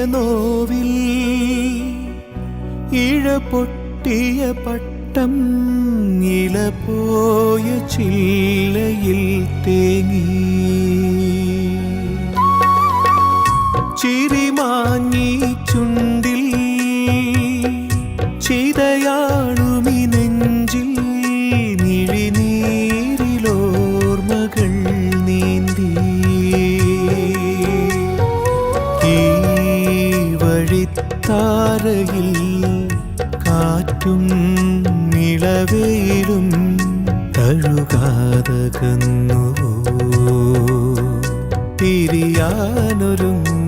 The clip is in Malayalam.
നോവിൽ ഇഴ പൊട്ടിയ പട്ടം ഇല പോയ ചില്ലയിൽ തേങ്ങി ചിരിമാഞ്ഞി ചുണ്ടിൽ ചിതയാളുമി നെഞ്ചിൽ മിഴിനീരിലോർമകൾ നീന്തി ഈ വഴിത്താരയിൽ കാറ്റും നിളവയിലും തഴുകാതകന്നു പിരിയാനൊരുങ്ങ